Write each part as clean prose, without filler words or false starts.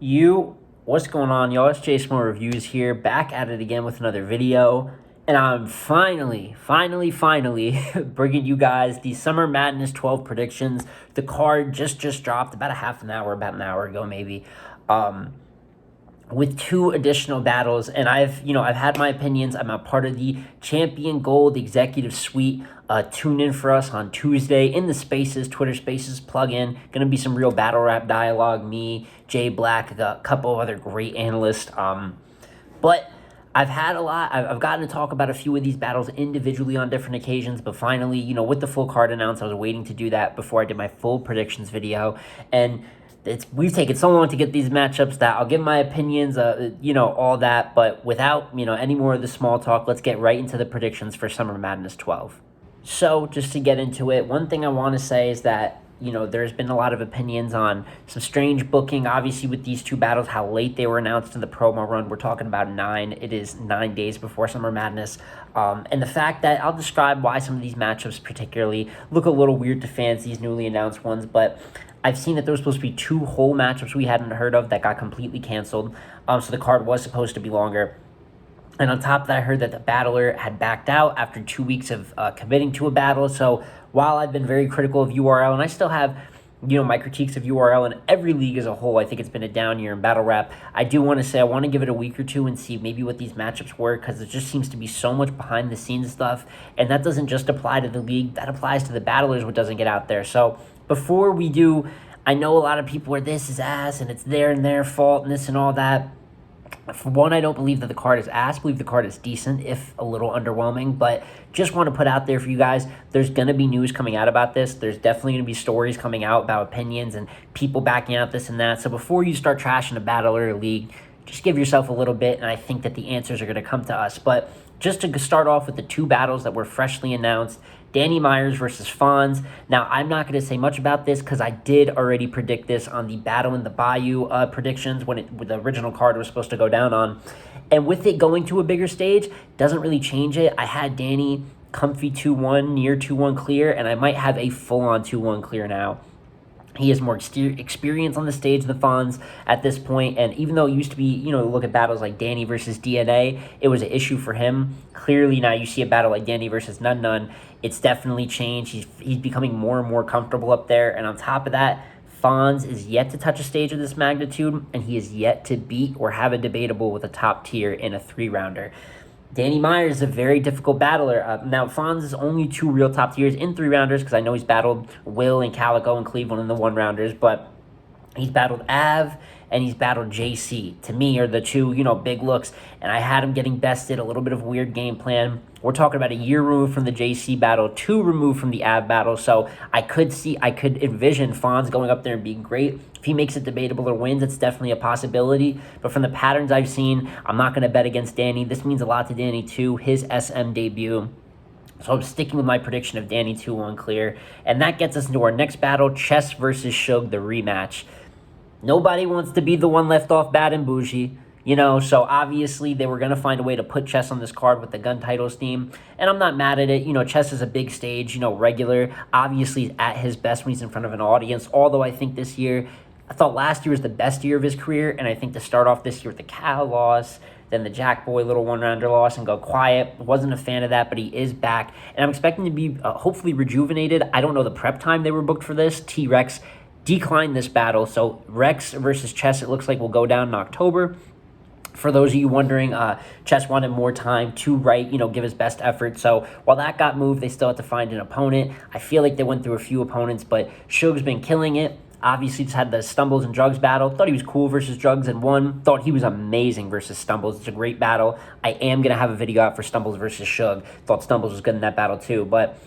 What's going on, y'all? It's Jason Reviews here, back at it again with another video. And I'm finally bringing you guys the Summer Madness 12 predictions. The card just dropped about about an hour ago maybe. With two additional battles, and I've had my opinions. I'm a part of the Champion Gold Executive Suite. Tune in for us on Tuesday in the Spaces, Twitter Spaces. Plug in. Gonna be some real battle rap dialogue. Me, Jay Black, a couple of other great analysts. But I've gotten to talk about a few of these battles individually on different occasions, but finally, with the full card announced, I was waiting to do that before I did my full predictions video. And we've taken so long to get these matchups that I'll give my opinions, all that, but without, any more of the small talk, let's get right into the predictions for Summer Madness 12. So, just to get into it, one thing I want to say is that, there's been a lot of opinions on some strange booking, obviously, with these two battles, how late they were announced in the promo run. We're talking about it is 9 days before Summer Madness. And the fact that I'll describe why some of these matchups particularly look a little weird to fans, these newly announced ones, but I've seen that there was supposed to be two whole matchups we hadn't heard of that got completely canceled. So the card was supposed to be longer. And on top of that, I heard that the battler had backed out after 2 weeks of committing to a battle. So while I've been very critical of URL, and I still have, my critiques of URL in every league as a whole, I think it's been a down year in battle rap. I do want to say I want to give it a week or two and see maybe what these matchups were, because it just seems to be so much behind the scenes stuff. And that doesn't just apply to the league. That applies to the battlers, what doesn't get out there. So before we do, I know a lot of people are this is ass and it's their fault and this and all that. For one, I don't believe that the card is ass. I believe the card is decent, if a little underwhelming. But just want to put out there for you guys, there's going to be news coming out about this. There's definitely going to be stories coming out about opinions and people backing out this and that. So before you start trashing a battler or league, just give yourself a little bit, and I think that the answers are going to come to us. But just to start off with the two battles that were freshly announced, Danny Myers versus Fonz. Now, I'm not going to say much about this because I did already predict this on the Battle in the Bayou predictions when the original card was supposed to go down on. And with it going to a bigger stage, doesn't really change it. I had Danny comfy 2-1, near 2-1 clear, and I might have a full-on 2-1 clear now. He has more experience on the stage than Fonz at this point, and even though it used to be, look at battles like Danny versus DNA, it was an issue for him. Clearly now you see a battle like Danny versus None. It's definitely changed. He's becoming more and more comfortable up there, and on top of that, Fonz is yet to touch a stage of this magnitude, and he is yet to beat or have a debatable with a top tier in a 3-rounder. Danny Myers is a very difficult battler. Now, Fonz is only 2 real top tiers in 3-rounders, because I know he's battled Will and Calico and Cleveland in the 1-rounders, but he's battled Av and he's battled JC. To me, are the two, big looks, and I had him getting bested, a little bit of a weird game plan. We're talking about a year removed from the JC battle, 2 removed from the Av battle, so I could envision Fonz going up there and being great. If he makes it debatable or wins, it's definitely a possibility. But from the patterns I've seen, I'm not going to bet against Danny. This means a lot to Danny, too, his SM debut. So I'm sticking with my prediction of Danny 2-1 clear. And that gets us into our next battle, Chess versus Shug, the rematch. Nobody wants to be the one left off bad and bougie. So obviously they were going to find a way to put Chess on this card with the gun titles theme. And I'm not mad at it. Chess is a big stage, regular. Obviously he's at his best when he's in front of an audience. Although I think this year, I thought last year was the best year of his career. And I think to start off this year with the Cal loss, then the Jack Boy little 1-rounder loss and go quiet. Wasn't a fan of that, but he is back. And I'm expecting to be hopefully rejuvenated. I don't know the prep time they were booked for this. T-Rex declined this battle. So Rex versus Chess, it looks like, will go down in October. For those of you wondering, Chess wanted more time to give his best effort. So while that got moved, they still had to find an opponent. I feel like they went through a few opponents, but Shug's been killing it. Obviously, just had the Stumbles and Drugs battle. Thought he was cool versus Drugs and won. Thought he was amazing versus Stumbles. It's a great battle. I am going to have a video out for Stumbles versus Shug. Thought Stumbles was good in that battle too, but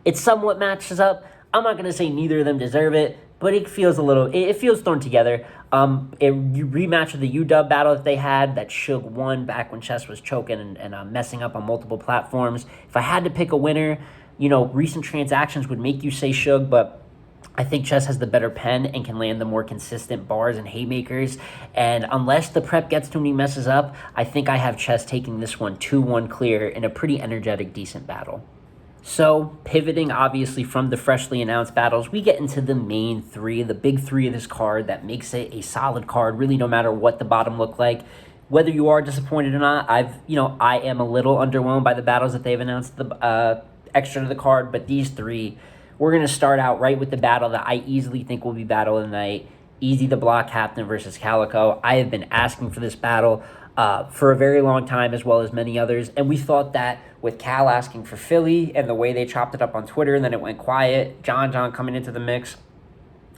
it somewhat matches up. I'm not going to say neither of them deserve it, but it feels it feels thrown together. A rematch of the UW battle that they had that Shug won back when Chess was choking and messing up on multiple platforms. If I had to pick a winner, recent transactions would make you say Shug, but I think Chess has the better pen and can land the more consistent bars and haymakers. And unless the prep gets to him and he messes up, I think I have Chess taking this one 2-1 clear in a pretty energetic, decent battle. So, pivoting obviously from the freshly announced battles, we get into the main three, the big three of this card that makes it a solid card, really no matter what the bottom look like. Whether you are disappointed or not, I am a little underwhelmed by the battles that they've announced the extra to the card, but these three, we're going to start out right with the battle that I easily think will be battle of the night. Easy the Block Captain versus Calico. I have been asking for this battle for a very long time, as well as many others. And we thought that with Cal asking for Philly and the way they chopped it up on Twitter, and then it went quiet, John coming into the mix,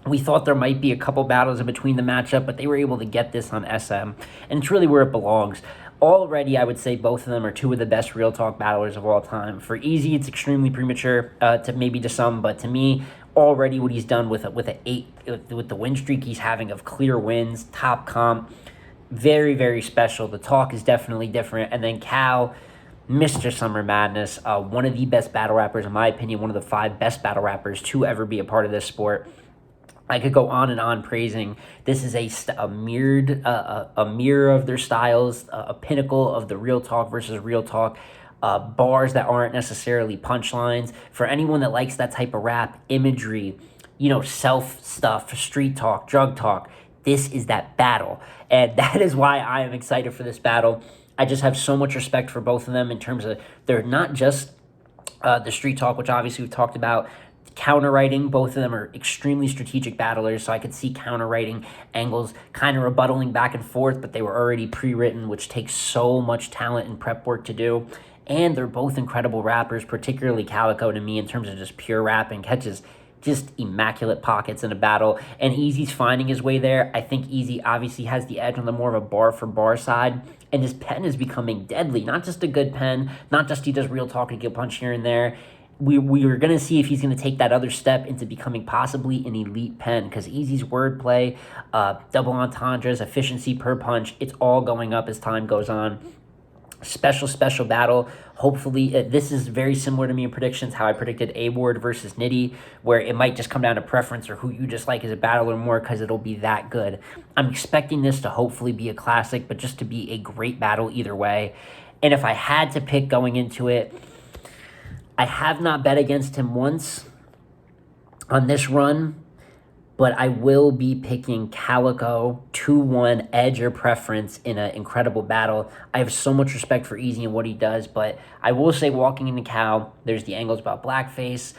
we thought there might be a couple battles in between the matchup, but they were able to get this on SM, and it's really where it belongs. Already, I would say both of them are two of the best Real Talk battlers of all time. For Easy, it's extremely premature to some, but to me, already what he's done with the win streak he's having of clear wins, top comp, very, very special. The talk is definitely different. And then Cal, Mr. Summer Madness, one of the best battle rappers, in my opinion, one of the 5 best battle rappers to ever be a part of this sport. I could go on and on praising. This is a mirror of their styles, a pinnacle of the Real Talk versus Real Talk. Bars that aren't necessarily punchlines. For anyone that likes that type of rap, imagery, self stuff, street talk, drug talk, this is that battle. And that is why I am excited for this battle. I just have so much respect for both of them in terms of they're not just the street talk, which obviously we've talked about, counter-writing. Both of them are extremely strategic battlers, so I could see counter-writing angles kind of rebuttaling back and forth, but they were already pre-written, which takes so much talent and prep work to do. And they're both incredible rappers, particularly Calico to me in terms of just pure rap and catches just immaculate pockets in a battle. And Easy's finding his way there. I think Easy obviously has the edge on the more of a bar-for-bar side, and his pen is becoming deadly. Not just a good pen, not just he does real talk and get punch here and there. We are going to see if he's going to take that other step into becoming possibly an elite pen, because Easy's wordplay, double entendres, efficiency per punch, it's all going up as time goes on. Special battle. Hopefully, this is very similar to me in predictions, how I predicted A-Ward versus Nitty, where it might just come down to preference or who you just like as a battler more, because it'll be that good. I'm expecting this to hopefully be a classic, but just to be a great battle either way. And if I had to pick going into it, I have not bet against him once on this run, but I will be picking Calico 2-1 edge or preference in an incredible battle. I have so much respect for Easy and what he does, but I will say walking into Cal, there's the angles about blackface,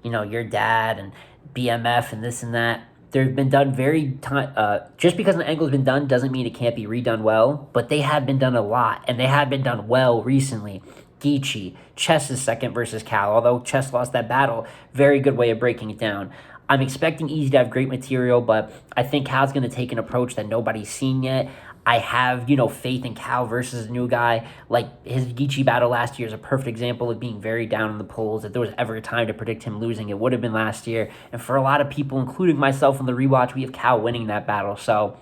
your dad and BMF and this and that. They've been done just because an angle's been done doesn't mean it can't be redone well, but they have been done a lot, and they have been done well recently. Geechee, Chess's second versus Cal, although Chess lost that battle, very good way of breaking it down. I'm expecting Easy to have great material, but I think Cal's going to take an approach that nobody's seen yet. I have, faith in Cal versus a new guy. Like his Geechee battle last year is a perfect example of being very down in the polls. If there was ever a time to predict him losing, it would have been last year. And for a lot of people, including myself in the rewatch, we have Cal winning that battle. So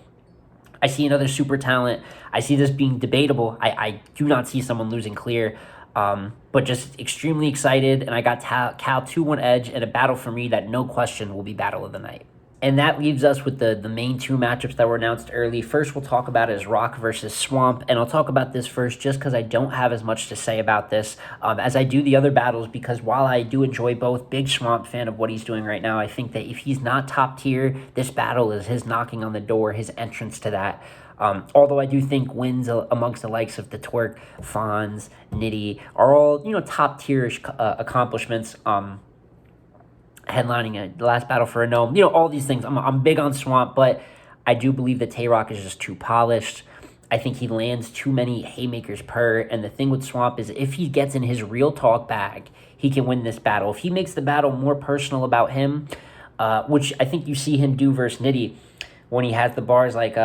I see another super talent. I see this being debatable. I do not see someone losing clear. But just extremely excited, and I got Cal 2-1 edge and a battle for me that no question will be battle of the night. And that leaves us with the main 2 matchups that were announced early. First, we'll talk about is Rock versus Swamp, and I'll talk about this first just because I don't have as much to say about this as I do the other battles, because while I do enjoy both, big Swamp fan of what he's doing right now, I think that if he's not top tier, this battle is his knocking on the door, his entrance to that. Although I do think wins amongst the likes of the Twerk, Fonz, Nitty are all, top tier accomplishments. Headlining the last battle for a gnome, all these things. I'm big on Swamp, but I do believe that Tay-Rock is just too polished. I think he lands too many haymakers per, and the thing with Swamp is if he gets in his real talk bag, he can win this battle. If he makes the battle more personal about him, which I think you see him do versus Nitty, when he has the bars like,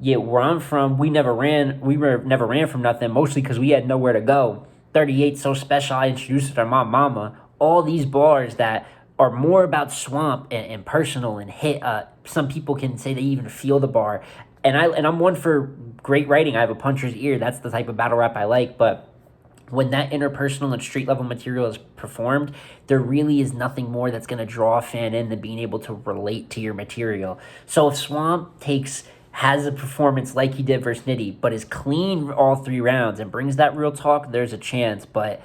yeah, where I'm from, we never ran from nothing, mostly because we had nowhere to go. 38 so special, I introduced it to my mama. All these bars that are more about Swamp and personal and hit. Some people can say they even feel the bar. And I'm one for great writing. I have a puncher's ear. That's the type of battle rap I like. But when that interpersonal and street level material is performed, there really is nothing more that's going to draw a fan in than being able to relate to your material. So if Swamp has a performance like he did versus Nitty, but is clean all 3 rounds and brings that real talk, there's a chance. But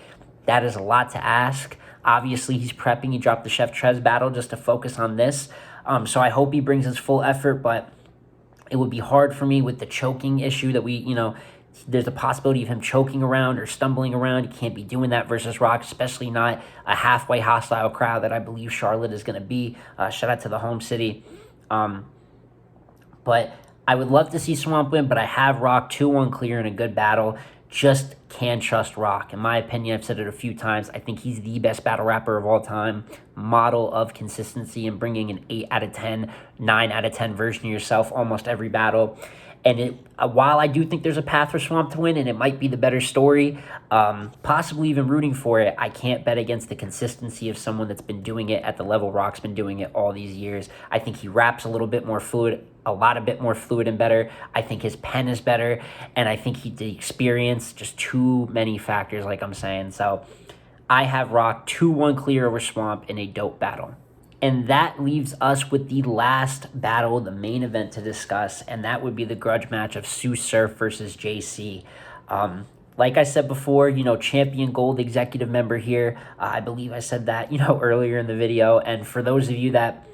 That is a lot to ask. Obviously, he's prepping. He dropped the Chef Trez battle just to focus on this. So I hope he brings his full effort, but it would be hard for me with the choking issue that there's a possibility of him choking around or stumbling around. He can't be doing that versus Rock, especially not a halfway hostile crowd that I believe Charlotte is going to be. Shout out to the home city. But I would love to see Swamp win, but I have Rock 2-1 clear in a good battle. Just can't trust Rock. In my opinion, I've said it a few times, I think he's the best battle rapper of all time. Model of consistency and bringing an 8 out of 10, 9 out of 10 version of yourself almost every battle. And while I do think there's a path for Swamp to win, and it might be the better story, possibly even rooting for it, I can't bet against the consistency of someone that's been doing it at the level Rock's been doing it all these years. I think he raps a little bit more fluid, a bit more fluid and better. I think his pen is better, and I think the experience, just too many factors, like I'm saying. So I have Rock 2-1 clear over Swamp in a dope battle. And that leaves us with the last battle, the main event to discuss, and that would be the grudge match of Sue Surf versus JC. Like I said before, champion gold executive member here. I believe I said that, earlier in the video. And for those of you that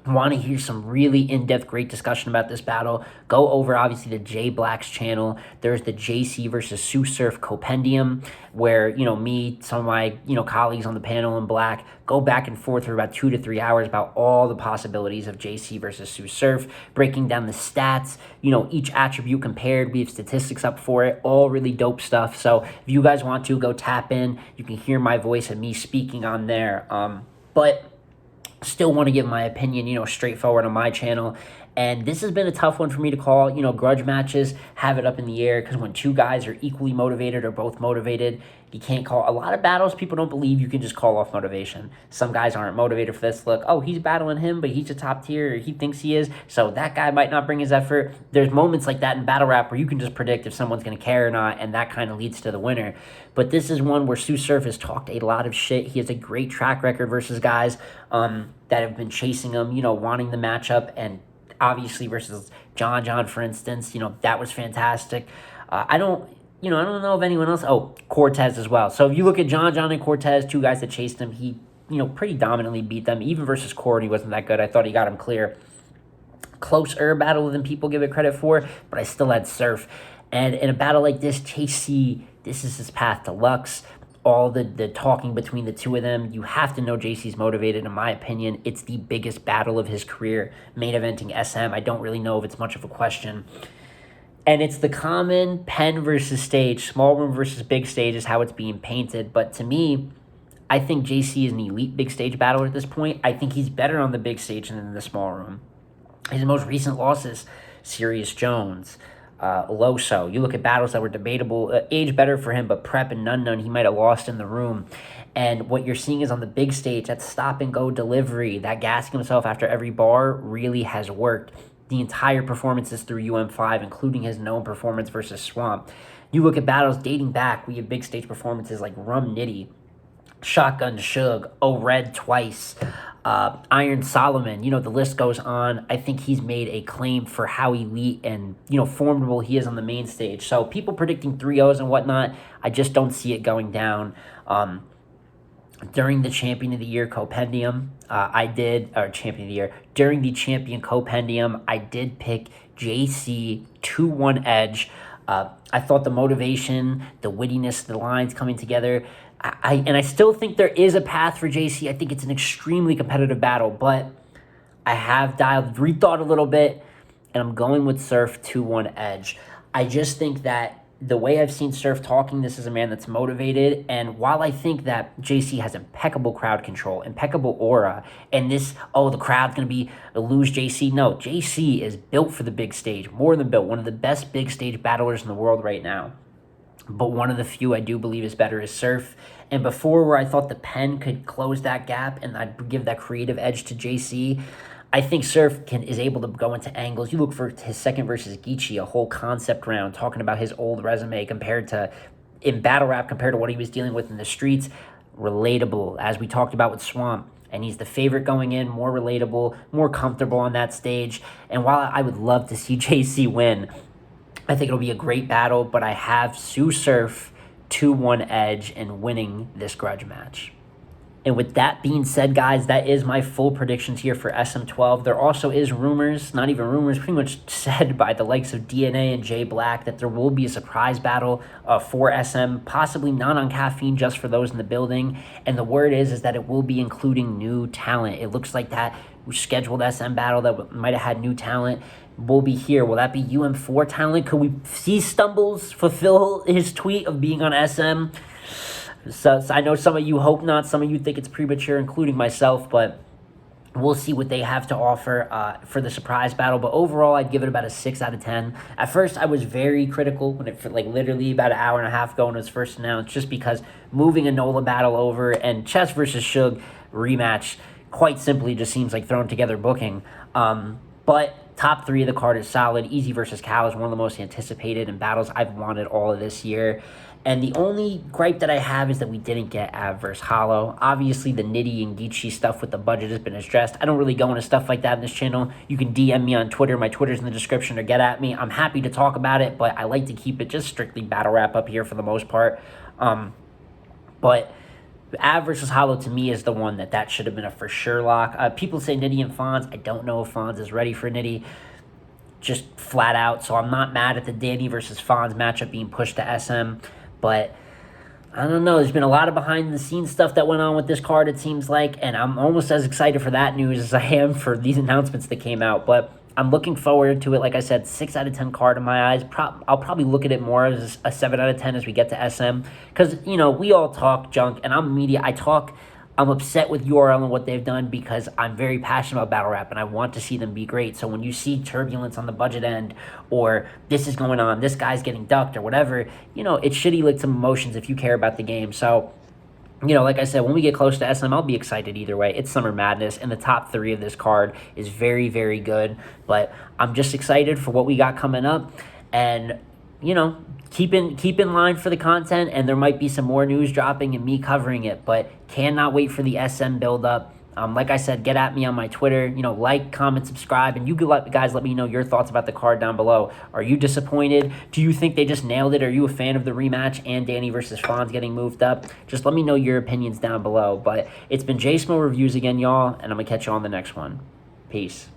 want to hear some really in-depth great discussion about this battle, go over obviously the Jay Black's channel. There's the JC versus Sue Surf Compendium, where me, some of my colleagues on the panel in Black go back and forth for about 2 to 3 hours about all the possibilities of JC versus Sue Surf, breaking down the stats, each attribute compared. We have statistics up for it, all really dope stuff. So if you guys want to, go tap in. You can hear my voice and me speaking on there. But still want to give my opinion, straightforward on my channel. And this has been a tough one for me to call. Grudge matches have it up in the air because when two guys are equally motivated or both motivated, you can't call. A lot of battles, people don't believe you can just call off motivation. Some guys aren't motivated for this. Look, he's battling him, but he's a top tier, or he thinks he is, so that guy might not bring his effort. There's moments like that in battle rap where you can just predict if someone's going to care or not, and that kind of leads to the winner. But this is one where Sue Surf has talked a lot of shit. He has a great track record versus guys that have been chasing him, wanting the matchup, and obviously versus John, for instance, that was fantastic. I don't know of anyone else. Cortez as well. So if you look at John and Cortez, two guys that chased him, he, pretty dominantly beat them. Even versus Cord, he wasn't that good. I thought he got him clear. Closer battle than people give it credit for, but I still had Surf. And in a battle like this, JC, this is his path to Lux. All the talking between the two of them, you have to know JC's motivated. In my opinion, it's the biggest battle of his career, main eventing SM. I don't really know if it's much of a question. And it's the common pen versus stage, small room versus big stage is how it's being painted. But to me, I think JC is an elite big stage battler at this point. I think he's better on the big stage than in the small room. His most recent losses, Sirius Jones, Loso. You look at battles that were debatable, age better for him, but prep and none he might have lost in the room. And what you're seeing is on the big stage, that stop-and-go delivery, that gassing himself after every bar really has worked. The entire performances through UM5, including his known performance versus Swamp. You look at battles dating back, we have big stage performances like Rum Nitty, Shotgun Shug, O-Red twice, Iron Solomon, the list goes on. I think he's made a claim for how elite and, formidable he is on the main stage. So people predicting 3-0s and whatnot, I just don't see it going down. During the Champion of the Year Compendium, during the Champion Compendium, I did pick JC 2-1 edge. I thought the motivation, the wittiness, the lines coming together, I still think there is a path for JC. I think it's an extremely competitive battle, but I have rethought a little bit, and I'm going with Surf 2-1 edge. I just think that the way I've seen Surf talking, this is a man that's motivated, and while I think that JC has impeccable crowd control, impeccable aura, and the crowd's going to lose JC, no, JC is built for the big stage, more than built, one of the best big stage battlers in the world right now. But one of the few I do believe is better is Surf. And before, where I thought the pen could close that gap and I'd give that creative edge to JC, I think Surf is able to go into angles. You look for his second versus Geechee, a whole concept round, talking about his old resume in battle rap compared to what he was dealing with in the streets. Relatable, as we talked about with Swamp. And he's the favorite going in, more relatable, more comfortable on that stage. And while I would love to see JC win, I think it'll be a great battle, but I have Sue Surf 2-1 edge and winning this grudge match. And with that being said, guys, that is my full predictions here for SM12. There also is rumors, not even rumors, pretty much said by the likes of DNA and Jay Black that there will be a surprise battle for SM, possibly not on caffeine, just for those in the building. And the word is that it will be including new talent. It looks like that scheduled SM battle that might have had new talent will be here. Will that be UM4 talent? Could we see Stumbles fulfill his tweet of being on SM? So I know some of you hope not, some of you think it's premature, including myself, but we'll see what they have to offer for the surprise battle. But overall, I'd give it about a 6 out of 10. At first, I was very critical when it, like literally about an hour and a half ago when it was first announced, just because moving a NOLA battle over and Chess versus Shug rematch quite simply just seems like thrown together booking. But top 3 of the card is solid. Easy versus Cal is one of the most anticipated and battles I've wanted all of this year. And the only gripe that I have is that we didn't get Av versus Hollow. Obviously, the Nitty and Geechee stuff with the budget has been addressed. I don't really go into stuff like that in this channel. You can DM me on Twitter. My Twitter's in the description, or get at me. I'm happy to talk about it, but I like to keep it just strictly battle wrap up here for the most part. But Av versus Hollow, to me, is the one that should have been a for sure lock. People say Nitty and Fonz. I don't know if Fonz is ready for Nitty, just flat out. So I'm not mad at the Danny versus Fonz matchup being pushed to SM. But I don't know. There's been a lot of behind-the-scenes stuff that went on with this card, it seems like, and I'm almost as excited for that news as I am for these announcements that came out. But I'm looking forward to it. Like I said, 6 out of 10 card in my eyes. I'll probably look at it more as a 7 out of 10 as we get to SM. Because, you know, we all talk junk, and I'm upset with URL and what they've done because I'm very passionate about battle rap and I want to see them be great. So when you see turbulence on the budget end, or this is going on, this guy's getting ducked or whatever, you know, it should elicit some emotions if you care about the game. So, you know, like I said, when we get close to SM, I'll be excited either way. It's Summer Madness, and the top 3 of this card is very, very good. But I'm just excited for what we got coming up. And, you know, keep in line for the content, and there might be some more news dropping and me covering it, but cannot wait for the SM build-up. Like I said, get at me on my Twitter. You know, like, comment, subscribe, and you can guys let me know your thoughts about the card down below. Are you disappointed? Do you think they just nailed it? Are you a fan of the rematch and Danny versus Fonz getting moved up? Just let me know your opinions down below. But it's been JSmo Reviews again, y'all, and I'm going to catch you on the next one. Peace.